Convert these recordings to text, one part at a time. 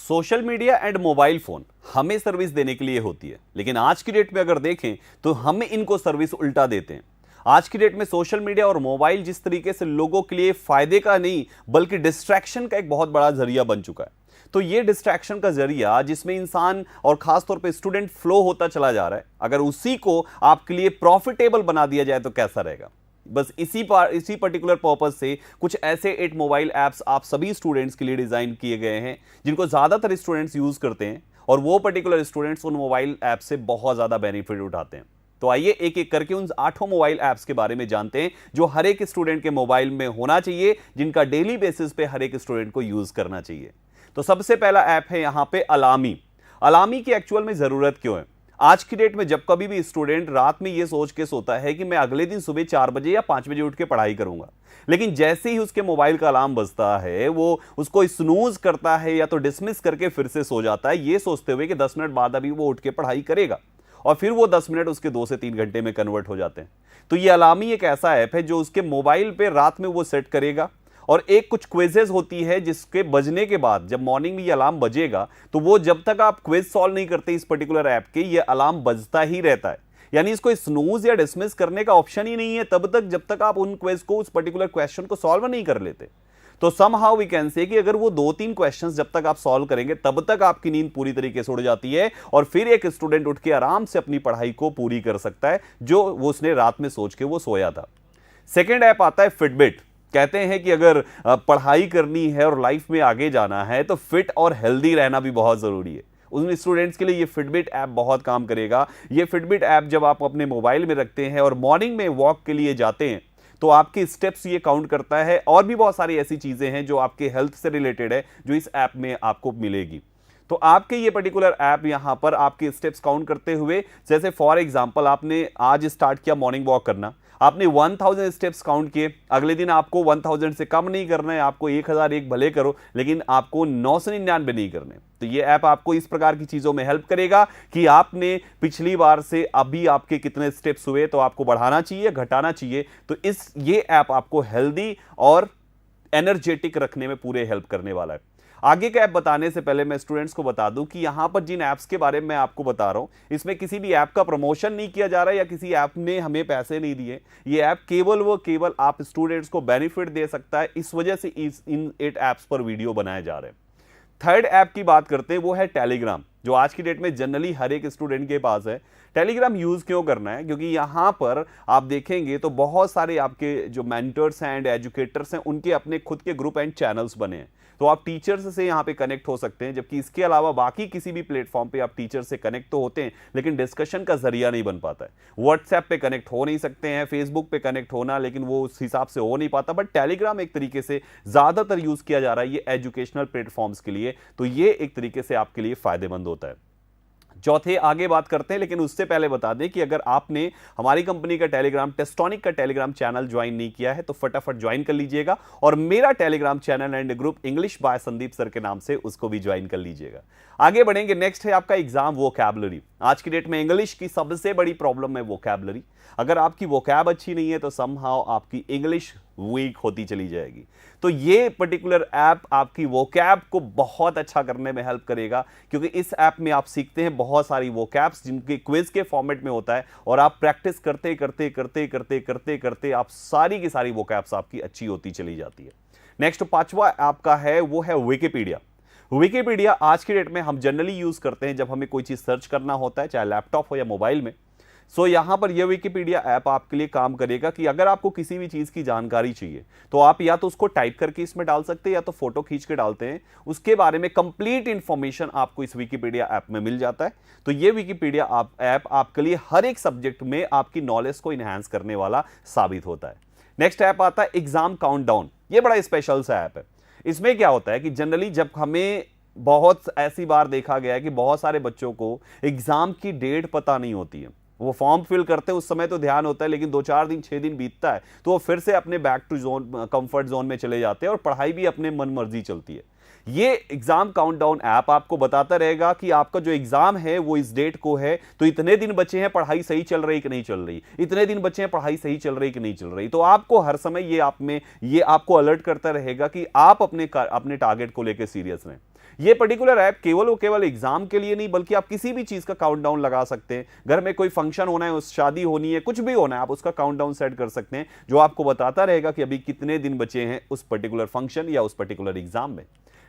Social media and mobile phone हमें service देने के लिए होती है, लेकिन आज की डेट में अगर देखें तो हम इनको सर्विस उल्टा देते हैं। आज की डेट में सोशल मीडिया और मोबाइल जिस तरीके से लोगों के लिए फायदे का नहीं बल्कि डिस्ट्रैक्शन का एक बहुत बड़ा जरिया बन चुका है, तो ये डिस्ट्रैक्शन का जरिया जिसमें इंसान और खासतौर पे स्टूडेंट फ्लो होता चला जा रहा है, अगर उसी को आपके लिए प्रॉफिटेबल बना दिया जाए तो कैसा रहेगा। बस इसी पर्टिकुलर पर्पज से कुछ ऐसे 8 मोबाइल ऐप्स आप सभी स्टूडेंट्स के लिए डिजाइन किए गए हैं जिनको ज्यादातर स्टूडेंट्स यूज करते हैं और वो पर्टिकुलर स्टूडेंट्स उन मोबाइल ऐप से बहुत ज्यादा बेनिफिट उठाते हैं। तो आइए एक एक करके उन 8 मोबाइल ऐप्स के बारे में जानते हैं जो हर एक स्टूडेंट के मोबाइल में होना चाहिए, जिनका डेली बेसिस पे हर एक स्टूडेंट को यूज करना चाहिए। तो सबसे पहला ऐप है यहां पे अलामी। अलामी की एक्चुअल में जरूरत क्यों है? आज की डेट में जब कभी भी स्टूडेंट रात में ये सोच के सोता है कि मैं अगले दिन सुबह 4 बजे या 5 बजे उठ के पढ़ाई करूंगा, लेकिन जैसे ही उसके मोबाइल का अलार्म बजता है वो उसको स्नूज करता है या तो डिसमिस करके फिर से सो जाता है, ये सोचते हुए कि 10 मिनट बाद अभी वो उठ के पढ़ाई करेगा, और फिर वो 10 मिनट उसके 2 से 3 घंटे में कन्वर्ट हो जाते हैं। तो ये अलामी एक ऐसा ऐप है जो उसके मोबाइल पे रात में वो सेट करेगा और एक कुछ क्विजेज होती है जिसके बजने के बाद जब मॉर्निंग में ये अलार्म बजेगा तो वो जब तक आप क्विज सॉल्व नहीं करते इस पर्टिकुलर ऐप के, ये अलार्म बजता ही रहता है। यानी इसको स्नूज या डिसमिस करने का ऑप्शन ही नहीं है तब तक जब तक आप उन क्विज को, उस पर्टिकुलर क्वेश्चन को सॉल्व नहीं कर लेते। तो समहाउ वी कैन से कि अगर वो 2-3 क्वेश्चंस जब तक आप सॉल्व करेंगे तब तक आपकी नींद पूरी तरीके से उड़ जाती है और फिर एक स्टूडेंट उठ के आराम से अपनी पढ़ाई को पूरी कर सकता है जो वो उसने रात में सोच के वो सोया था। सेकेंड ऐप आता है फिटबिट। कहते हैं कि अगर पढ़ाई करनी है और लाइफ में आगे जाना है तो फिट और हेल्दी रहना भी बहुत जरूरी है। उन स्टूडेंट्स के लिए ये फिटबिट ऐप बहुत काम करेगा। ये फिटबिट ऐप जब आप अपने मोबाइल में रखते हैं और मॉर्निंग में वॉक के लिए जाते हैं तो आपके स्टेप्स ये काउंट करता है, और भी बहुत सारी ऐसी चीजें हैं जो आपके हेल्थ से रिलेटेड है जो इस ऐप में आपको मिलेगी। तो आपके ये पर्टिकुलर ऐप यहां पर आपके स्टेप्स काउंट करते हुए, जैसे फॉर एग्जांपल आपने आज स्टार्ट किया मॉर्निंग वॉक करना, आपने 1000 स्टेप्स काउंट किए, अगले दिन आपको 1000 से कम नहीं करना है, आपको 1001 भले करो लेकिन आपको 999 नहीं करने। तो ये ऐप आपको इस प्रकार की चीजों में हेल्प करेगा कि आपने पिछली बार से अभी आपके कितने स्टेप्स हुए तो आपको बढ़ाना चाहिए, घटाना चाहिए। तो ये ऐप आपको हेल्दी और एनर्जेटिक रखने में पूरे हेल्प करने वाला है। आगे का ऐप बताने से पहले मैं स्टूडेंट्स को बता दूं कि यहां पर जिन ऐप्स के बारे में मैं आपको बता रहा हूं इसमें किसी भी ऐप का प्रमोशन नहीं किया जा रहा है या किसी ऐप ने हमें पैसे नहीं दिए। ये ऐप केवल आप स्टूडेंट्स को बेनिफिट दे सकता है, इस वजह से इन 8 ऐप्स पर वीडियो बनाए जा रहे हैं। थर्ड ऐप की बात करते हैं, वो है टेलीग्राम, जो आज की डेट में जनरली हर एक स्टूडेंट के पास है। टेलीग्राम यूज क्यों करना है? क्योंकि यहां पर आप देखेंगे तो बहुत सारे आपके जो मेंटर्स हैं एंड एजुकेटर्स हैं उनके अपने खुद के ग्रुप एंड चैनल्स बने हैं, तो आप टीचर्स से यहां पे कनेक्ट हो सकते हैं। जबकि इसके अलावा बाकी किसी भी प्लेटफॉर्म पे आप टीचर से कनेक्ट तो होते हैं लेकिन डिस्कशन का जरिया नहीं बन पाता है। व्हाट्सएप पे कनेक्ट हो नहीं सकते हैं, फेसबुक पे कनेक्ट होना लेकिन वो उस हिसाब से हो नहीं पाता, बट टेलीग्राम एक तरीके से ज्यादातर यूज किया जा रहा है ये एजुकेशनल प्लेटफॉर्म्स के लिए, तो ये एक तरीके से आपके लिए फायदेमंद होता है। चौथे आगे बात करते हैं, लेकिन उससे पहले बता दें कि अगर आपने हमारी कंपनी का टेलीग्राम, टेस्टोनिक का टेलीग्राम चैनल ज्वाइन नहीं किया है तो फटाफट ज्वाइन कर लीजिएगा और मेरा Telegram channel and group English by Sandeep sir के नाम से उसको भी ज्वाइन कर लीजिएगा। आगे बढ़ेंगे, नेक्स्ट है आपका एग्जाम वोकैबुलरी। आज की डेट में इंग्लिश की सबसे बड़ी प्रॉब्लम है वोकैबुलरी। अगर आपकी वोकैब अच्छी नहीं है तो समहाउ आपकी इंग्लिश वीक होती चली जाएगी। तो ये पर्टिकुलर ऐप आपकी वोकैब को बहुत अच्छा करने में हेल्प करेगा, क्योंकि इस ऐप में आप सीखते हैं बहुत सारी वोकैब्स जिनके क्विज के फॉर्मेट में होता है और आप प्रैक्टिस करते करते करते करते करते करते आप सारी की सारी वोकैब्स आपकी अच्छी होती चली जाती है। नेक्स्ट पांचवा आपका है वो है विकिपीडिया। विकिपीडिया आज की डेट में हम जनरली यूज करते हैं जब हमें कोई चीज सर्च करना होता है, चाहे लैपटॉप हो या मोबाइल में। सो यहां पर यह विकिपीडिया ऐप आपके लिए काम करेगा कि अगर आपको किसी भी चीज की जानकारी चाहिए तो आप या तो उसको टाइप करके इसमें डाल सकते हैं या तो फोटो खींच के डालते हैं, उसके बारे में कंप्लीट इंफॉर्मेशन आपको इस विकिपीडिया ऐप में मिल जाता है। तो यह विकिपीडिया ऐप आपके लिए हर एक सब्जेक्ट में आपकी नॉलेज को इनहैंस करने वाला साबित होता है। नेक्स्ट ऐप आता है एग्जाम काउंटडाउन। यह बड़ा स्पेशल सा ऐप है। इसमें क्या होता है कि जनरली जब हमें बहुत ऐसी बार देखा गया है कि बहुत सारे बच्चों को एग्जाम की डेट पता नहीं होती है, वो फॉर्म फिल करते हैं उस समय तो ध्यान होता है लेकिन 2-4 दिन 6 दिन बीतता है तो वो फिर से अपने back to zone, comfort zone में चले जाते हैं और पढ़ाई भी अपने मन मर्जी चलती है। ये एग्जाम काउंटडाउन ऐप आपको बताता रहेगा कि आपका जो एग्जाम है वो इस डेट को है, तो इतने दिन बचे हैं, पढ़ाई सही चल रही कि नहीं चल रही, इतने दिन बचे हैं, पढ़ाई सही चल रही कि नहीं चल रही। तो आपको हर समय ये आपको अलर्ट करता रहेगा कि आप अपने टारगेट को लेकर सीरियस रहें। ये पर्टिकुलर ऐप केवल एग्जाम के लिए नहीं, बल्कि आप किसी भी चीज का काउंटडाउन लगा सकते हैं। घर में कोई फंक्शन होना है, उस शादी होनी है, कुछ भी होना है, आप उसका काउंटडाउन सेट कर सकते हैं, जो आपको बताता रहेगा कि अभी कितने दिन बचे हैं उस पर्टिकुलर फंक्शन या उस पर्टिकुलर एग्जाम में।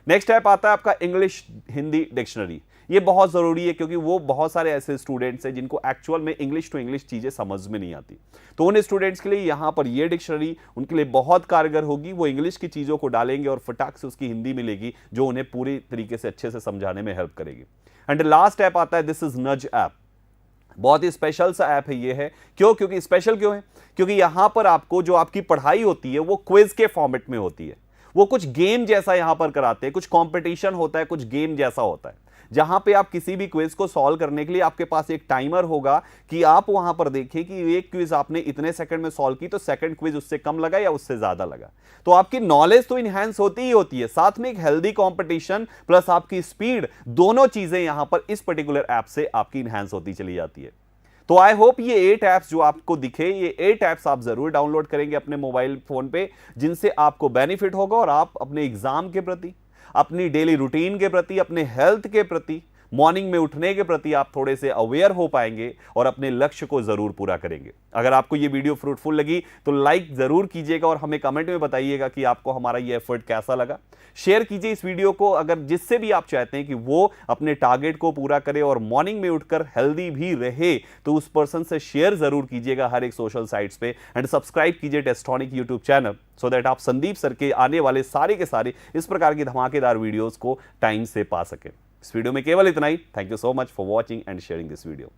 नेक्स्ट ऐप आता है आपका इंग्लिश हिंदी डिक्शनरी। ये बहुत जरूरी है क्योंकि वो बहुत सारे ऐसे स्टूडेंट्स हैं जिनको एक्चुअल में इंग्लिश टू इंग्लिश चीजें समझ में नहीं आती, तो उन स्टूडेंट्स के लिए यहां पर ये डिक्शनरी उनके लिए बहुत कारगर होगी। वो इंग्लिश की चीजों को डालेंगे और फटाक से उसकी हिंदी मिलेगी जो उन्हें पूरी तरीके से अच्छे से समझाने में हेल्प करेगी। एंड लास्ट ऐप आता है दिस इज नज ऐप। बहुत ही स्पेशल सा ऐप है ये है। क्योंकि स्पेशल क्यों है? क्योंकि यहां पर आपको जो आपकी पढ़ाई होती है वो क्विज के फॉर्मेट में होती है। वो कुछ गेम जैसा यहां पर कराते हैं, कुछ कंपटीशन होता है, कुछ गेम जैसा होता है, जहां पे आप किसी भी क्विज को सॉल्व करने के लिए आपके पास एक टाइमर होगा कि आप वहां पर देखें कि एक क्विज आपने इतने सेकंड में सॉल्व की तो सेकंड क्विज उससे कम लगा या उससे ज्यादा लगा। तो आपकी नॉलेज तो इनहैंस होती ही होती है, साथ में एक हेल्दी कंपटीशन प्लस आपकी स्पीड, दोनों चीजें यहां पर इस पर्टिकुलर ऐप से आपकी इनहैंस होती चली जाती है। तो आई होप ये 8 ऐप्स जो आपको दिखे, ये 8 ऐप्स आप जरूर डाउनलोड करेंगे अपने मोबाइल फोन पे, जिनसे आपको बेनिफिट होगा और आप अपने एग्जाम के प्रति, अपनी डेली रूटीन के प्रति, अपने हेल्थ के प्रति, मॉर्निंग में उठने के प्रति आप थोड़े से अवेयर हो पाएंगे और अपने लक्ष्य को जरूर पूरा करेंगे। अगर आपको ये वीडियो फ्रूटफुल लगी तो लाइक जरूर कीजिएगा और हमें कमेंट में बताइएगा कि आपको हमारा ये एफर्ट कैसा लगा। शेयर कीजिए इस वीडियो को अगर जिससे भी आप चाहते हैं कि वो अपने टारगेट को पूरा करे और मॉर्निंग में उठकर हेल्दी भी रहे, तो उस पर्सन से शेयर जरूर कीजिएगा हर एक सोशल साइट्स पे। एंड सब्सक्राइब कीजिए टेस्टोनिक यूट्यूब चैनल सो दैट आप संदीप सर के आने वाले सारे के सारे इस प्रकार की धमाकेदार वीडियोस को टाइम से पा सकें। इस वीडियो में केवल इतना ही। Thank you so much for watching and sharing this video.